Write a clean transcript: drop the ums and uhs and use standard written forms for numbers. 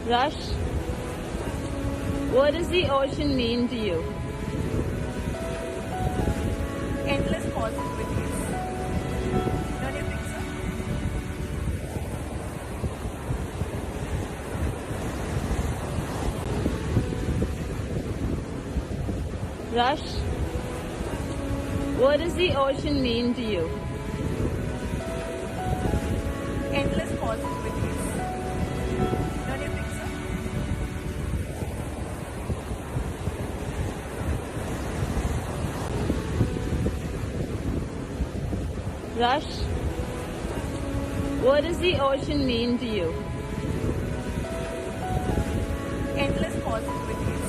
Rush, what does the ocean mean to you? Endless possibilities. Don't you think so? Rush, what does the ocean mean to you? Endless possibilities. Don't you think so? Rush, what does the ocean mean to you? Endless possibilities.